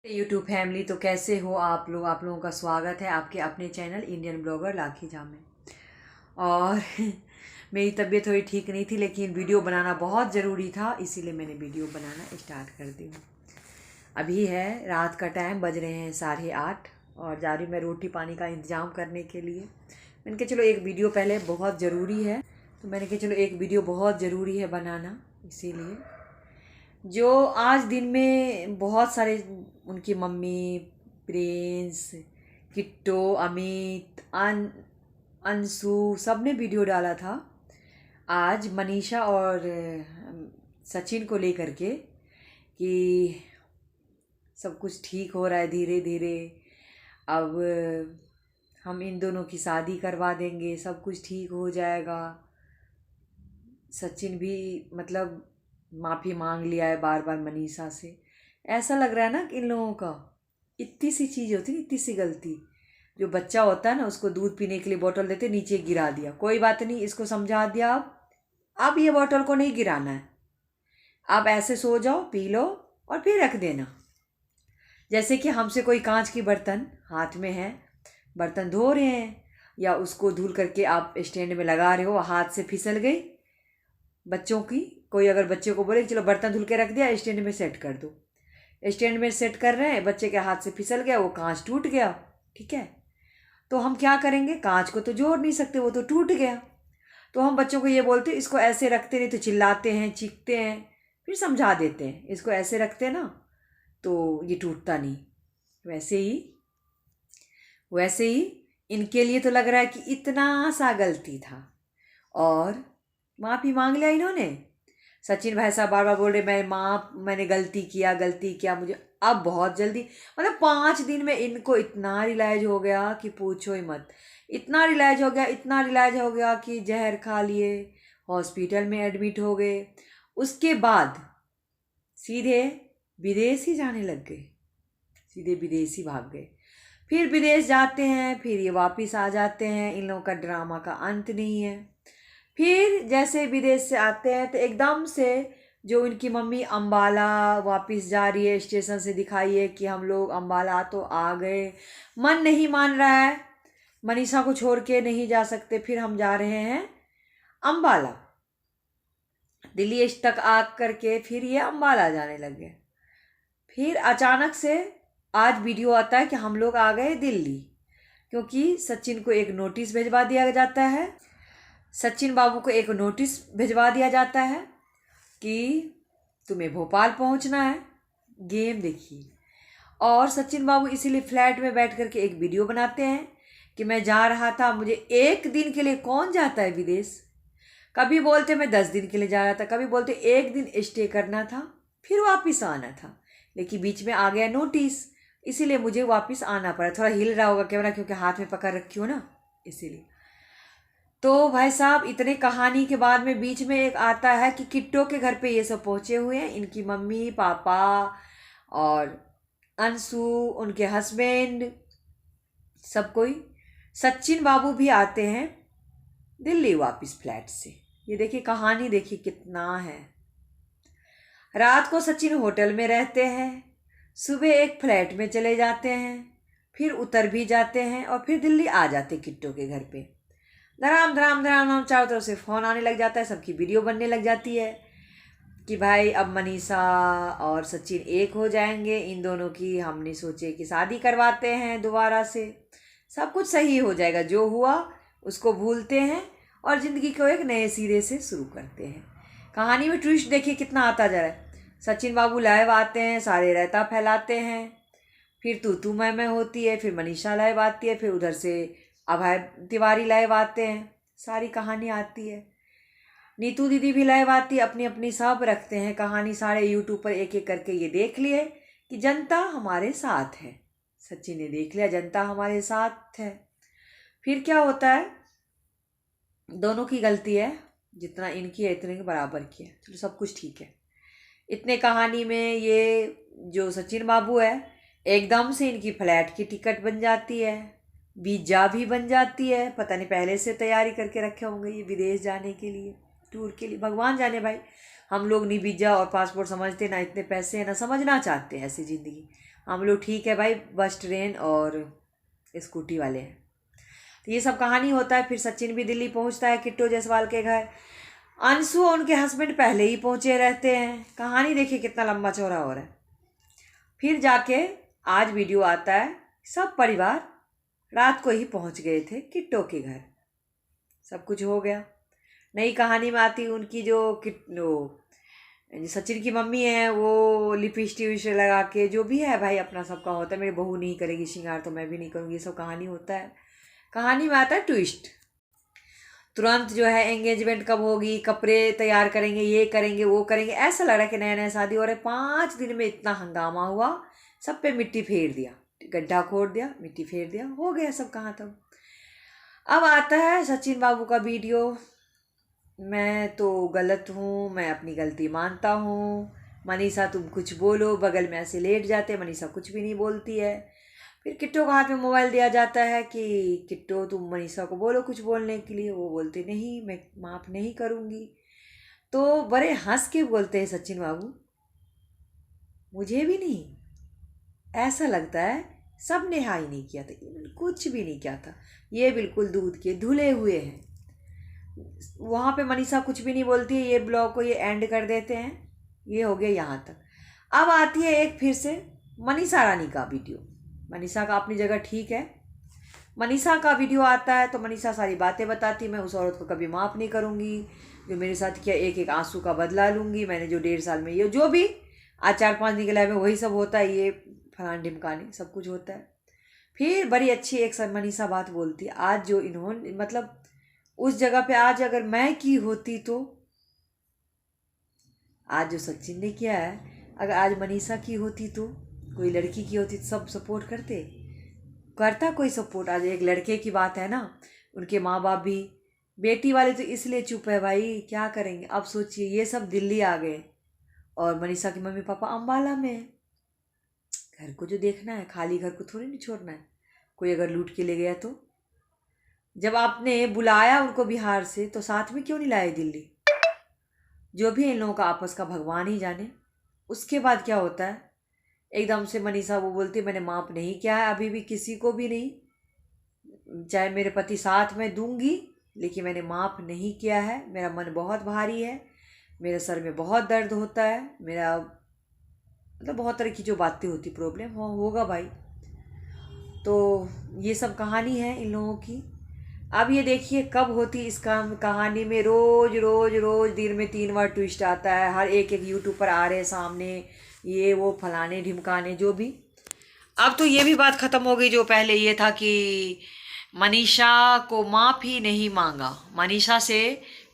YouTube family, तो कैसे हो आप लोग। आप लोगों का स्वागत है आपके अपने चैनल इंडियन ब्लॉगर लाखी जा में। और मेरी तबीयत थोड़ी ठीक नहीं थी, लेकिन वीडियो बनाना बहुत ज़रूरी था, इसीलिए मैंने वीडियो बनाना स्टार्ट कर दी हूँ। अभी है रात का टाइम, बज रहे हैं 8:30 और जा रही मैं रोटी पानी का इंतज़ाम करने के लिए। मैंने कहा चलो एक वीडियो पहले बहुत ज़रूरी है, तो मैंने कहा चलो एक वीडियो बहुत ज़रूरी है बनाना। इसीलिए जो आज दिन में बहुत सारे उनकी मम्मी, प्रिंस, किट्टो, अमित, अंशु सब ने वीडियो डाला था आज मनीषा और सचिन को लेकर के कि सब कुछ ठीक हो रहा है धीरे धीरे। अब हम इन दोनों की शादी करवा देंगे, सब कुछ ठीक हो जाएगा। सचिन भी मतलब माफ़ी मांग लिया है बार बार मनीषा से। ऐसा लग रहा है ना कि इन लोगों का इतनी सी चीज़ होती है, इतनी सी गलती। जो बच्चा होता है ना, उसको दूध पीने के लिए बोतल देते, नीचे गिरा दिया, कोई बात नहीं, इसको समझा दिया। अब ये बोतल को नहीं गिराना है, आप ऐसे सो जाओ, पी लो और फिर रख देना। जैसे कि हमसे कोई कांच की बर्तन हाथ में है, बर्तन धो रहे हैं या उसको धुल करके आप स्टैंड में लगा रहे हो, हाथ से फिसल गई। बच्चों की कोई अगर बच्चे को बोले चलो बर्तन धुल के रख दिया, स्टैंड में सेट कर दो, स्टैंड में सेट कर रहे हैं, बच्चे के हाथ से फिसल गया, वो कांच टूट गया। ठीक है, तो हम क्या करेंगे, कांच को तो जोड़ नहीं सकते, वो तो टूट गया। तो हम बच्चों को ये बोलते हैं इसको ऐसे रखते, नहीं तो चिल्लाते हैं, चीखते हैं, फिर समझा देते हैं इसको ऐसे रखते ना तो ये टूटता नहीं। वैसे ही इनके लिए तो लग रहा है कि इतना सा गलती था और माफ़ी मांग लिया इन्होंने। सचिन भाई साहब बार बार बोल रहे मैंने गलती किया मुझे। अब बहुत जल्दी, मतलब 5 दिन में इनको इतना रिलाइज हो गया कि पूछो ही मत। इतना रिलाइज हो गया कि जहर खा लिए, हॉस्पिटल में एडमिट हो गए। उसके बाद सीधे विदेश ही जाने लग गए, सीधे विदेश ही भाग गए। फिर विदेश जाते हैं, फिर ये वापस आ जाते हैं, इन लोगों का ड्रामा का अंत नहीं है। फिर जैसे विदेश से आते हैं तो एकदम से जो इनकी मम्मी अम्बाला वापस जा रही है, स्टेशन से दिखाई है कि हम लोग अम्बाला तो आ गए। मन नहीं मान रहा है, मनीषा को छोड़ के नहीं जा सकते, फिर हम जा रहे हैं अम्बाला। दिल्ली तक आ करके फिर ये अम्बाला जाने लगे। फिर अचानक से आज वीडियो आता है कि हम लोग आ गए दिल्ली, क्योंकि सचिन को एक नोटिस भिजवा दिया जाता है। सचिन बाबू को एक नोटिस भिजवा दिया जाता है कि तुम्हें भोपाल पहुंचना है। गेम देखिए। और सचिन बाबू इसीलिए फ्लैट में बैठ करके एक वीडियो बनाते हैं कि मैं जा रहा था, मुझे 1 दिन के लिए कौन जाता है विदेश। कभी बोलते मैं 10 दिन के लिए जा रहा था, कभी बोलते 1 दिन स्टे करना था, फिर वापस आना था, लेकिन बीच में आ गया नोटिस, इसीलिए मुझे वापस आना पड़ा। थोड़ा हिल रहा होगा कैमरा क्योंकि हाथ में पकड़ रखी हो ना, इसीलिए। तो भाई साहब इतने कहानी के बाद में बीच में एक आता है कि किट्टो के घर पे ये सब पहुंचे हुए हैं, इनकी मम्मी पापा और अंशु, उनके हस्बैंड, सब कोई। सचिन बाबू भी आते हैं दिल्ली वापस फ्लैट से। ये देखिए कहानी, देखिए कितना है। रात को सचिन होटल में रहते हैं, सुबह एक फ्लैट में चले जाते हैं, फिर उतर भी जाते हैं और फिर दिल्ली आ जाते किट्टो के घर पे। धराम धराम धराम धराम चारों तरफ से फ़ोन आने लग जाता है, सबकी वीडियो बनने लग जाती है कि भाई अब मनीषा और सचिन एक हो जाएंगे, इन दोनों की हमने सोचे कि शादी करवाते हैं दोबारा से, सब कुछ सही हो जाएगा, जो हुआ उसको भूलते हैं और ज़िंदगी को एक नए सिरे से शुरू करते हैं। कहानी में ट्विस्ट देखिए कितना आता जा रहा है। सचिन बाबू लाइव आते हैं, सारे रायता फैलाते हैं, फिर तू मैं होती है, फिर मनीषा लाइव आती है, फिर उधर से अभय तिवारी लाइव आते हैं, सारी कहानी आती है। नीतू दीदी भी लाइव आती है, अपनी अपनी सब रखते हैं कहानी, सारे यूट्यूब पर एक एक करके ये देख लिए कि जनता हमारे साथ है। सचिन ने देख लिया जनता हमारे साथ है। फिर क्या होता है, दोनों की गलती है, जितना इनकी है इतने के बराबर की है, चलो सब कुछ ठीक है। इतने कहानी में ये जो सचिन बाबू है, एकदम से इनकी फ्लैट की टिकट बन जाती है, वीजा भी बन जाती है। पता नहीं पहले से तैयारी करके रखे होंगे ये विदेश जाने के लिए, टूर के लिए, भगवान जाने भाई। हम लोग नहीं वीजा और पासपोर्ट समझते, ना इतने पैसे हैं, ना समझना चाहते हैं ऐसी ज़िंदगी। हम लोग ठीक है भाई, बस ट्रेन और स्कूटी वाले हैं। तो ये सब कहानी होता है। फिर सचिन भी दिल्ली पहुंचता है किट्टू जायसवाल के घर। अंशु और उनके हस्बैंड पहले ही पहुंचे रहते हैं। कहानी देखिए कितना लंबा चौड़ा हो रहा है। फिर जाके आज वीडियो आता है, सब परिवार रात को ही पहुंच गए थे किट्टू के घर, सब कुछ हो गया। नई कहानी में आती उनकी जो सचिन की मम्मी है, वो लिपस्टिक विश लगा के, जो भी है भाई अपना सबका होता है। मेरी बहू नहीं करेगी श्रृंगार तो मैं भी नहीं करूँगी, ये सब कहानी होता है। कहानी में आता है ट्विस्ट, तुरंत जो है एंगेजमेंट कब होगी, कपड़े तैयार करेंगे, ये करेंगे वो करेंगे। ऐसा लग रहा है कि नया नया शादी हो रहा है। 5 दिन में इतना हंगामा हुआ, सब पे मिट्टी फेर दिया, गड्ढा खोद दिया, मिट्टी फेर दिया, हो गया सब कहाँ तक। अब आता है सचिन बाबू का वीडियो, मैं तो गलत हूँ, मैं अपनी गलती मानता हूँ, मनीषा तुम कुछ बोलो। बगल में ऐसे लेट जाते, मनीषा कुछ भी नहीं बोलती है। फिर किट्टू को हाथ में मोबाइल दिया जाता है कि किट्टू तुम मनीषा को बोलो कुछ बोलने के लिए। वो बोलते नहीं, मैं माफ़ नहीं करूँगी। तो बड़े हंस के बोलते हैं सचिन बाबू, मुझे भी नहीं, ऐसा लगता है सब ने हाई नहीं किया था, इन्होंने कुछ भी नहीं किया था, ये बिल्कुल दूध के धुले हुए हैं। वहाँ पे मनीषा कुछ भी नहीं बोलती है। ये ब्लॉग को ये एंड कर देते हैं। ये हो गया यहाँ तक। अब आती है एक फिर से मनीषा रानी का वीडियो। मनीषा का अपनी जगह ठीक है, मनीषा का वीडियो आता है तो मनीषा सारी बातें बताती, मैं उस औरत को कभी माफ़ नहीं करूँगी जो मेरे साथ किया, एक एक आंसू का बदला लूँगी। मैंने जो 1.5 साल में ये जो भी आज 4-5 दिन के लाइफ में वही सब होता है, ये फलान ढिमकानी सब कुछ होता है। फिर बड़ी अच्छी एक सर मनीषा बात बोलती है, आज जो इन्होंने मतलब उस जगह पे आज अगर मैं की होती तो, आज जो सचिन ने किया है अगर आज मनीषा की होती तो, कोई लड़की की होती तो सब सपोर्ट करता कोई सपोर्ट। आज एक लड़के की बात है ना, उनके माँ बाप भी, बेटी वाले तो इसलिए चुप है भाई, क्या करेंगे। अब सोचिए ये सब दिल्ली आ गए और मनीषा के मम्मी पापा अम्बाला में है। घर को जो देखना है, खाली घर को थोड़ी नहीं छोड़ना है। कोई अगर लूट के ले गया तो, जब आपने बुलाया उनको बिहार से तो साथ में क्यों नहीं लाए दिल्ली। जो भी इन लोगों का आपस का भगवान ही जाने। उसके बाद क्या होता है, एकदम से मनीषा वो बोलती मैंने माफ़ नहीं किया है अभी भी किसी को भी नहीं, चाहे मेरे पति साथ में दूंगी लेकिन मैंने माफ़ नहीं किया है। मेरा मन बहुत भारी है, मेरे सर में बहुत दर्द होता है, मेरा मतलब बहुत तरह की जो बातें होती प्रॉब्लम होगा भाई। तो ये सब कहानी है इन लोगों की। अब ये देखिए कब होती इस कहानी में, रोज़ रोज़ रोज़ दिन में 3 बार ट्विस्ट आता है। हर एक यूट्यूब पर आ रहे हैं सामने, ये वो फलाने ढिमकाने जो भी। अब तो ये भी बात ख़त्म हो गई जो पहले ये था कि मनीषा को माफ़ी नहीं मांगा, मनीषा से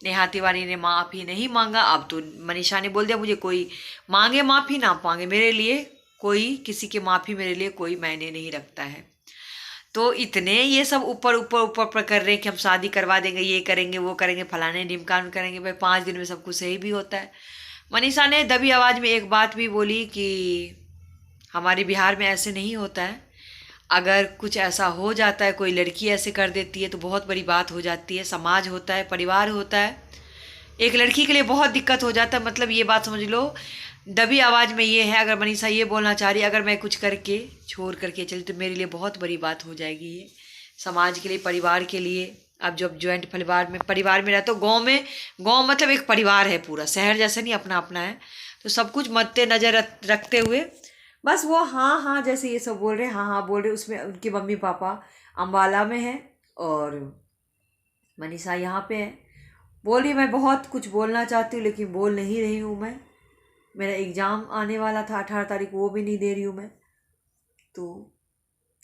नेहा तिवारी ने माफ़ी नहीं मांगा। अब तो मनीषा ने बोल दिया मुझे कोई मांगे माफ़ी ना मांगे, मेरे लिए कोई किसी की माफ़ी मेरे लिए कोई मायने नहीं रखता है। तो इतने ये सब ऊपर ऊपर ऊपर ऊपर कर रहे हैं कि हम शादी करवा देंगे, ये करेंगे वो करेंगे, फलाने ढिमकान करेंगे। भाई 5 दिन में सब कुछ सही भी होता है। मनीषा ने दबी आवाज़ में एक बात भी बोली कि हमारे बिहार में ऐसे नहीं होता है, अगर कुछ ऐसा हो जाता है, कोई लड़की ऐसे कर देती है तो बहुत बड़ी बात हो जाती है। समाज होता है, परिवार होता है, एक लड़की के लिए बहुत दिक्कत हो जाता है। मतलब ये बात समझ लो, दबी आवाज़ में ये है, अगर मनीषा ये बोलना चाह रही है अगर मैं कुछ करके छोड़ करके चली तो मेरे लिए बहुत बड़ी बात हो जाएगी। ये समाज के लिए, परिवार के लिए। अब जब जॉइंट परिवार में रहते हो, गांव मतलब एक परिवार है पूरा, शहर जैसा नहीं, अपना अपना है। तो सब कुछ मद्देनजर रखते हुए बस वो हाँ हाँ जैसे ये सब बोल रहे हैं, हाँ हाँ बोल रहे। उसमें उनके मम्मी पापा अम्बाला में हैं और मनीषा यहाँ पे है। बोली मैं बहुत कुछ बोलना चाहती हूँ लेकिन बोल नहीं रही हूँ, मैं मेरा एग्ज़ाम आने वाला था 18 तारीख, वो भी नहीं दे रही हूँ मैं। तो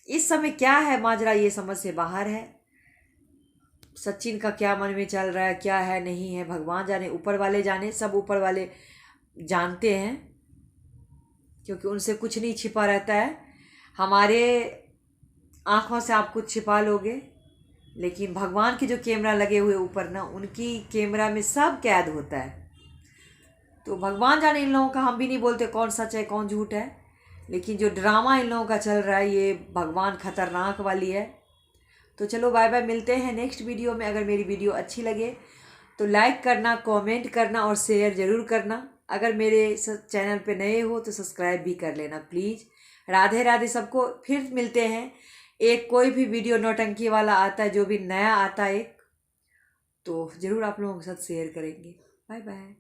इस समय क्या है माजरा, ये समझ से बाहर है। सचिन का क्या मन में चल रहा है, क्या है नहीं है, भगवान जाने, ऊपर वाले जाने, सब ऊपर वाले जानते हैं, क्योंकि उनसे कुछ नहीं छिपा रहता है। हमारे आँखों से आप कुछ छिपा लोगे, लेकिन भगवान के जो कैमरा लगे हुए ऊपर ना, उनकी कैमरा में सब कैद होता है। तो भगवान जाने इन लोगों का, हम भी नहीं बोलते कौन सच है कौन झूठ है, लेकिन जो ड्रामा इन लोगों का चल रहा है ये भगवान खतरनाक वाली है। तो चलो बाय बाय, मिलते हैं नेक्स्ट वीडियो में। अगर मेरी वीडियो अच्छी लगे तो लाइक करना, कमेंट करना और शेयर ज़रूर करना। अगर मेरे चैनल पे नए हो तो सब्सक्राइब भी कर लेना प्लीज़। राधे राधे सबको। फिर मिलते हैं, एक कोई भी वीडियो नौटंकी वाला आता है, जो भी नया आता है एक, तो ज़रूर आप लोगों के साथ शेयर करेंगे। Bye bye.